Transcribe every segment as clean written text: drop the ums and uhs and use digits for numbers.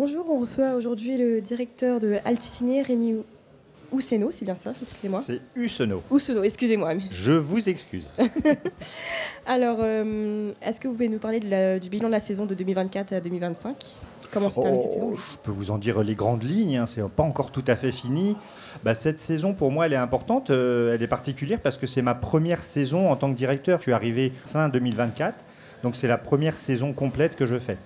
Bonjour, on reçoit aujourd'hui le directeur de Altiné, Rémi Ousseno, c'est bien ça, excusez-moi. C'est Husseno. Ousseno, excusez-moi. Je vous excuse. Alors, est-ce que vous pouvez nous parler du bilan de la saison de 2024 à 2025 ? Comment se termine cette saison ? Je peux vous en dire les grandes lignes, hein, c'est pas encore tout à fait fini. Cette saison, pour moi, elle est importante, elle est particulière parce que c'est ma première saison en tant que directeur. Je suis arrivé fin 2024, donc c'est la première saison complète que je fais.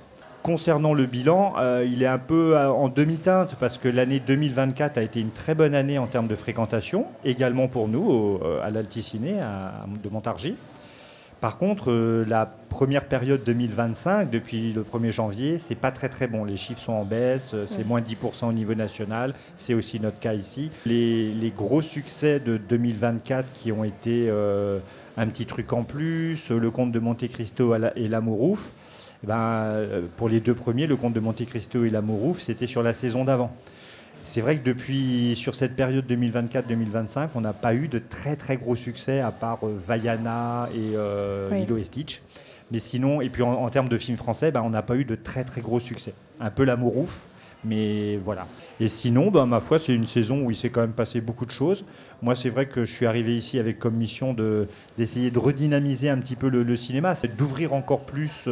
Concernant le bilan, il est un peu en demi-teinte parce que l'année 2024 a été une très bonne année en termes de fréquentation, également pour nous à l'Alticiné de Montargis. Par contre, la première période 2025, depuis le 1er janvier, c'est pas très très bon. Les chiffres sont en baisse, c'est moins 10% au niveau national, c'est aussi notre cas ici. Les gros succès de 2024 qui ont été un petit truc en plus, le Comte de Monte Cristo et l'Amourouf, pour les deux premiers, le Comte de Monte Cristo et l'Amourouf, c'était sur la saison d'avant. C'est vrai que sur cette période 2024-2025, on n'a pas eu de très très gros succès à part Vaiana et Lilo et Stitch. Mais sinon, et puis en termes de films français, on n'a pas eu de très très gros succès. Un peu l'Amourouf, mais voilà. Et sinon, ma foi, c'est une saison où il s'est quand même passé beaucoup de choses. Moi, c'est vrai que je suis arrivé ici avec comme mission d'essayer de redynamiser un petit peu le cinéma, c'est d'ouvrir encore plus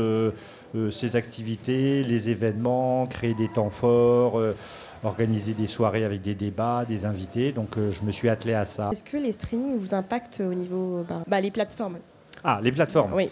ses activités, les événements, créer des temps forts, organiser des soirées avec des débats, des invités. Donc, je me suis attelé à ça. Est-ce que les streamings vous impactent au niveau... les plateformes ? Ah, les plateformes ? Oui.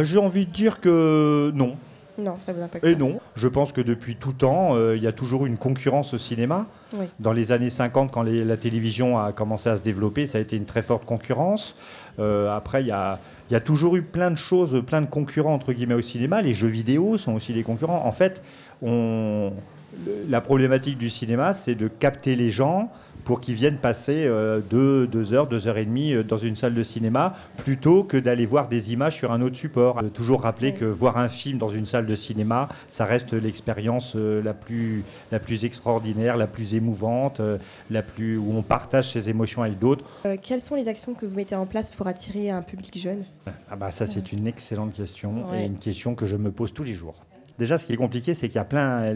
J'ai envie de dire que non. Non, ça vous impacte Et pas. non, je pense que depuis tout temps, il y a toujours une concurrence au cinéma. Oui. Dans les années 50, quand la télévision a commencé à se développer, ça a été une très forte concurrence. Après, il y a toujours eu plein de choses, plein de concurrents entre guillemets au cinéma. Les jeux vidéo sont aussi des concurrents. En fait, la problématique du cinéma, c'est de capter les gens pour qu'ils viennent passer 2 heures, 2 heures et demie dans une salle de cinéma, plutôt que d'aller voir des images sur un autre support. Toujours rappeler que voir un film dans une salle de cinéma, ça reste l'expérience la plus extraordinaire, la plus émouvante, où on partage ses émotions avec d'autres. Quelles sont les actions que vous mettez en place pour attirer un public jeune ? Ça, c'est une excellente question, et une question que je me pose tous les jours. Déjà, ce qui est compliqué, c'est qu'il y a plein...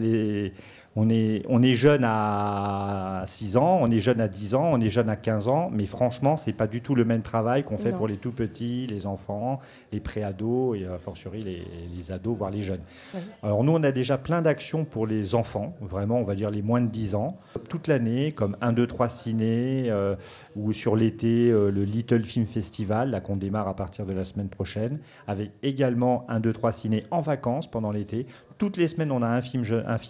On est jeune à 6 ans, on est jeune à 10 ans, on est jeune à 15 ans, mais franchement, c'est pas du tout le même travail qu'on fait pour les tout petits, les enfants, les pré-ados et a fortiori les ados, voire les jeunes. Oui. Alors nous, on a déjà plein d'actions pour les enfants, vraiment, on va dire les moins de 10 ans, toute l'année, comme 1, 2, 3 ciné, ou sur l'été, le Little Film Festival, là qu'on démarre à partir de la semaine prochaine, avec également 1, 2, 3 ciné en vacances pendant l'été. Toutes les semaines, on a un film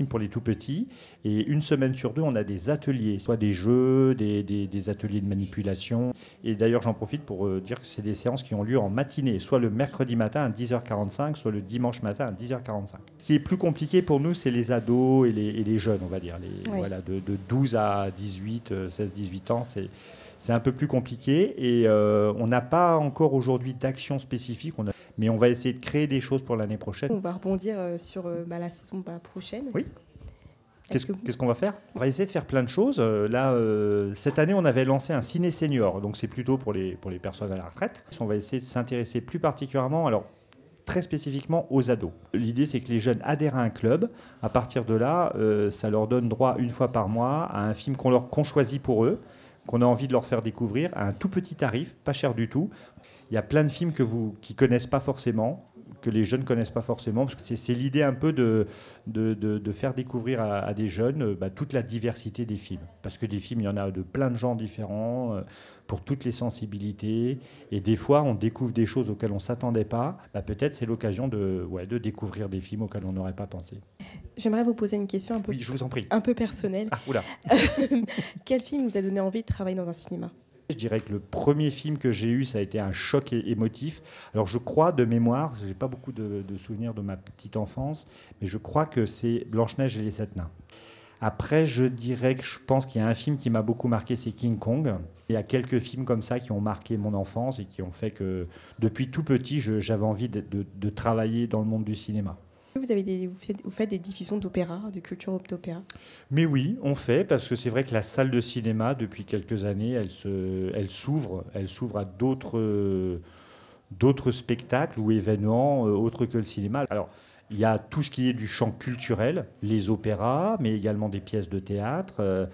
pour les tout petits. Et une semaine sur 2, on a des ateliers, soit des jeux, des ateliers de manipulation. Et d'ailleurs, j'en profite pour dire que c'est des séances qui ont lieu en matinée, soit le mercredi matin à 10h45, soit le dimanche matin à 10h45. Ce qui est plus compliqué pour nous, c'est les ados et les jeunes, on va dire. Voilà, de 12 à 18, 16-18 ans, c'est un peu plus compliqué. Et on n'a pas encore aujourd'hui d'action spécifique. Mais on va essayer de créer des choses pour l'année prochaine. On va rebondir sur la saison prochaine. Oui. Qu'est-ce qu'on va faire ? On va essayer de faire plein de choses. Cette année, on avait lancé un ciné senior. Donc, c'est plutôt pour les personnes à la retraite. On va essayer de s'intéresser plus particulièrement, très spécifiquement, aux ados. L'idée, c'est que les jeunes adhèrent à un club. À partir de là, ça leur donne droit une fois par mois à un film qu'on choisit pour eux, qu'on a envie de leur faire découvrir à un tout petit tarif, pas cher du tout. Il y a plein de films qu'ils ne connaissent pas forcément, que les jeunes ne connaissent pas forcément, parce que c'est l'idée un peu de faire découvrir à des jeunes toute la diversité des films. Parce que des films, il y en a de plein de genres différents, pour toutes les sensibilités. Et des fois, on découvre des choses auxquelles on ne s'attendait pas. Peut-être c'est l'occasion de découvrir des films auxquels on n'aurait pas pensé. J'aimerais vous poser une question Oui, je vous en prie. Un peu personnelle. Ah, oula. Quel film vous a donné envie de travailler dans un cinéma ? Je dirais que le premier film que j'ai eu, ça a été un choc émotif. Alors je crois, de mémoire, je n'ai pas beaucoup de souvenirs de ma petite enfance, mais je crois que c'est Blanche-Neige et les 7 nains. Après, je dirais que je pense qu'il y a un film qui m'a beaucoup marqué, c'est King Kong. Il y a quelques films comme ça qui ont marqué mon enfance et qui ont fait que, depuis tout petit, j'avais envie de travailler dans le monde du cinéma. Vous faites des diffusions d'opéra, de culture d'opéra ? Mais oui, on fait, parce que c'est vrai que la salle de cinéma, depuis quelques années, elle s'ouvre à d'autres spectacles ou événements autres que le cinéma. Alors, Il y a tout ce qui est du champ culturel, les opéras, mais également des pièces de théâtre.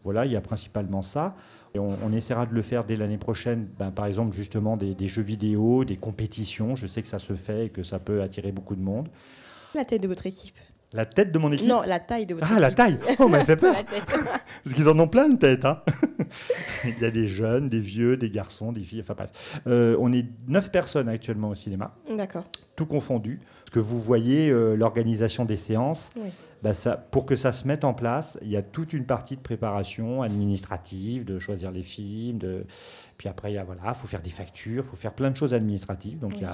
Voilà, il y a principalement ça. Et on essaiera de le faire dès l'année prochaine, par exemple justement des jeux vidéo, des compétitions. Je sais que ça se fait et que ça peut attirer beaucoup de monde. La tête de votre équipe? La tête de mon équipe? Non, la taille de votre équipe. Ah, la taille! Oh, m'a fait peur! La tête. Parce qu'ils en ont plein de têtes. Hein. Il y a des jeunes, des vieux, des garçons, des filles, enfin bref. On est 9 personnes actuellement au cinéma. D'accord. Tout confondu. Parce que vous voyez l'organisation des séances. Oui. Pour que ça se mette en place, il y a toute une partie de préparation administrative, de choisir les films. Puis après, il faut faire des factures, il faut faire plein de choses administratives. Donc Oui.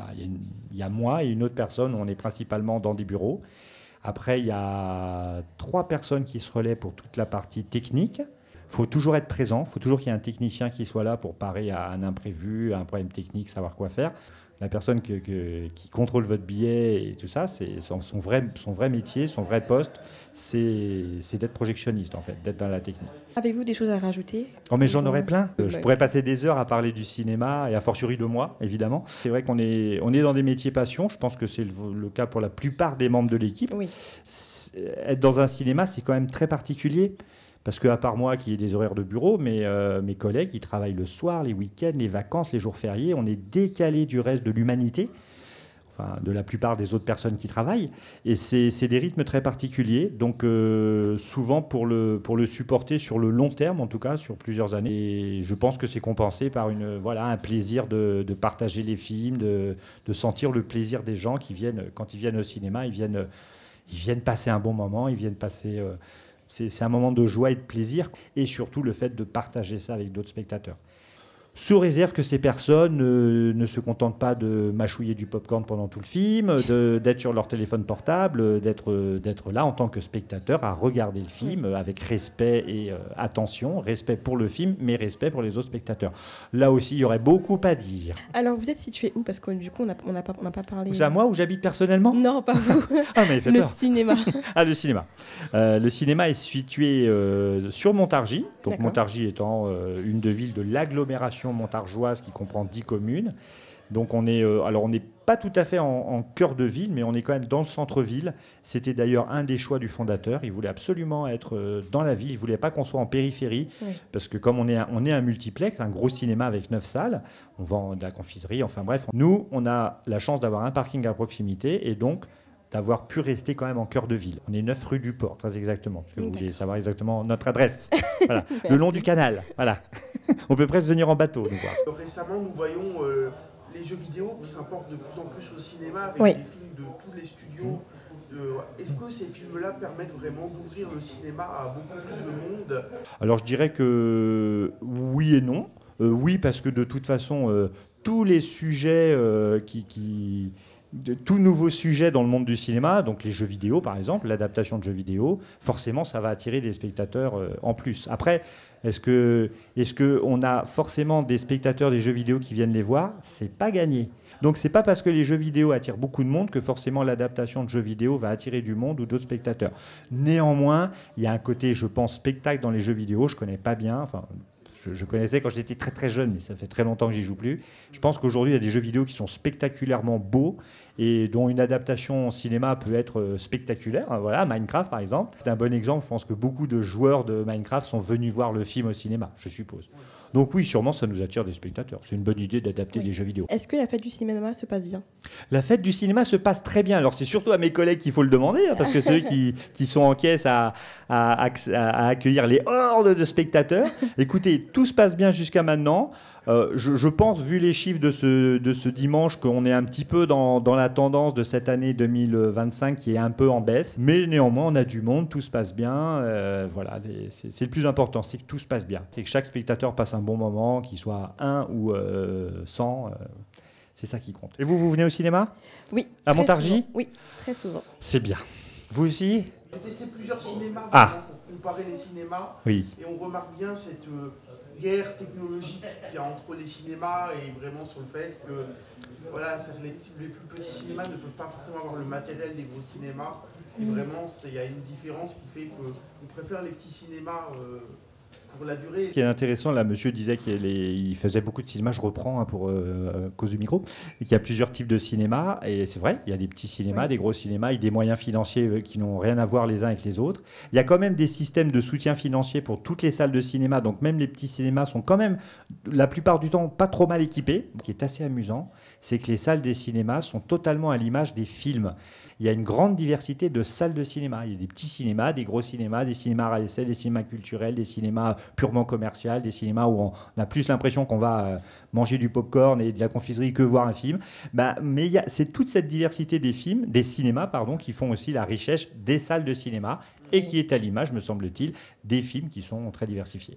il y a moi et une autre personne. On est principalement dans des bureaux. Après, il y a 3 personnes qui se relaient pour toute la partie technique. Il faut toujours être présent, il faut toujours qu'il y ait un technicien qui soit là pour parer à un imprévu, à un problème technique, savoir quoi faire. La personne qui contrôle votre billet et tout ça, c'est son vrai métier, son vrai poste, c'est d'être projectionniste, en fait, d'être dans la technique. Avez-vous des choses à rajouter? Oh, mais j'en aurais plein. Je pourrais passer des heures à parler du cinéma, et a fortiori de moi, évidemment. C'est vrai qu'on est dans des métiers passion. Je pense que c'est le cas pour la plupart des membres de l'équipe. Oui. Être dans un cinéma, c'est quand même très particulier. Parce qu'à part moi, qui ai des horaires de bureau, mes collègues, ils travaillent le soir, les week-ends, les vacances, les jours fériés. On est décalé du reste de l'humanité, enfin de la plupart des autres personnes qui travaillent. Et c'est des rythmes très particuliers. Donc souvent, pour le supporter sur le long terme, en tout cas, sur plusieurs années. Et je pense que c'est compensé par un plaisir de partager les films, de sentir le plaisir des gens qui viennent, quand ils viennent au cinéma, ils viennent passer un bon moment, ils viennent passer... C'est un moment de joie et de plaisir, et surtout le fait de partager ça avec d'autres spectateurs. Sous réserve que ces personnes ne se contentent pas de mâchouiller du popcorn pendant tout le film, d'être sur leur téléphone portable, d'être là en tant que spectateur à regarder le film avec respect et attention, respect pour le film, mais respect pour les autres spectateurs. Là aussi, il y aurait beaucoup à dire. Alors, vous êtes situé où? Parce que du coup, on n'a pas parlé... C'est à moi où j'habite personnellement? Non, pas vous. Ah, mais il fait le peur. cinéma. Ah, le cinéma. Le cinéma est situé sur Montargis. Donc D'accord. Montargis étant une de villes de l'agglomération montargeoise qui comprend 10 communes. Donc on n'est pas tout à fait en cœur de ville, mais on est quand même dans le centre-ville. C'était d'ailleurs un des choix du fondateur. Il voulait absolument être dans la ville. Il ne voulait pas qu'on soit en périphérie, parce que comme on est un multiplex, un gros cinéma avec 9 salles, on vend de la confiserie, enfin bref. Nous, on a la chance d'avoir un parking à proximité, et donc d'avoir pu rester quand même en cœur de ville. On est 9 rue du Port, très exactement, parce que vous voulez savoir exactement notre adresse. Voilà. Le long du canal, voilà. On peut presque venir en bateau nous voir. Récemment, nous voyons les jeux vidéo qui s'importent de plus en plus au cinéma avec des films de tous les studios. Est-ce que ces films-là permettent vraiment d'ouvrir le cinéma à beaucoup plus de monde? Alors je dirais que oui et non. Oui, parce que de toute façon, tous les sujets de tout nouveau sujet dans le monde du cinéma, donc les jeux vidéo par exemple, l'adaptation de jeux vidéo, forcément ça va attirer des spectateurs en plus. Après, est-ce que on a forcément des spectateurs des jeux vidéo qui viennent les voir? C'est pas gagné. Donc c'est pas parce que les jeux vidéo attirent beaucoup de monde que forcément l'adaptation de jeux vidéo va attirer du monde ou d'autres spectateurs. Néanmoins, il y a un côté, je pense, spectacle dans les jeux vidéo, je connais pas bien, enfin... Je connaissais quand j'étais très très jeune, mais ça fait très longtemps que j'y joue plus. Je pense qu'aujourd'hui, il y a des jeux vidéo qui sont spectaculairement beaux et dont une adaptation en cinéma peut être spectaculaire. Voilà, Minecraft par exemple. C'est un bon exemple. Je pense que beaucoup de joueurs de Minecraft sont venus voir le film au cinéma, je suppose. Donc oui, sûrement, ça nous attire des spectateurs. C'est une bonne idée d'adapter des jeux vidéo. Est-ce que la fête du cinéma se passe bien? La fête du cinéma se passe très bien. Alors c'est surtout à mes collègues qu'il faut le demander, parce que ceux qui sont en caisse à accueillir les hordes de spectateurs. Écoutez, tout se passe bien jusqu'à maintenant. Je pense, vu les chiffres de ce dimanche, qu'on est un petit peu dans la tendance de cette année 2025 qui est un peu en baisse. Mais néanmoins, on a du monde, tout se passe bien. Voilà, c'est le plus important, c'est que tout se passe bien. C'est que chaque spectateur passe un bon moment, qu'il soit 1 ou 100. C'est ça qui compte. Et vous venez au cinéma? Oui. À Montargis? Oui, très souvent. C'est bien. Vous aussi? J'ai testé plusieurs cinémas pour comparer les cinémas. Oui. Et on remarque bien cette guerre technologique qu'il y a entre les cinémas et vraiment sur le fait que voilà, les plus petits cinémas ne peuvent pas forcément avoir le matériel des gros cinémas. Et vraiment, il y a une différence qui fait qu'on préfère les petits cinémas pour la durée. Ce qui est intéressant, là, monsieur disait qu'il faisait beaucoup de cinéma, je reprends pour cause du micro, et qu'il y a plusieurs types de cinéma, et c'est vrai, il y a des petits cinémas, des gros cinémas, avec des moyens financiers qui n'ont rien à voir les uns avec les autres. Il y a quand même des systèmes de soutien financier pour toutes les salles de cinéma, donc même les petits cinémas sont quand même, la plupart du temps, pas trop mal équipés. Ce qui est assez amusant, c'est que les salles des cinémas sont totalement à l'image des films. Il y a une grande diversité de salles de cinéma. Il y a des petits cinémas, des gros cinémas, des cinémas à essai, des cinémas culturels, des cinémas purement commerciaux, des cinémas où on a plus l'impression qu'on va manger du popcorn et de la confiserie que voir un film. Mais c'est toute cette diversité des cinémas, qui font aussi la richesse des salles de cinéma et qui est à l'image, me semble-t-il, des films qui sont très diversifiés.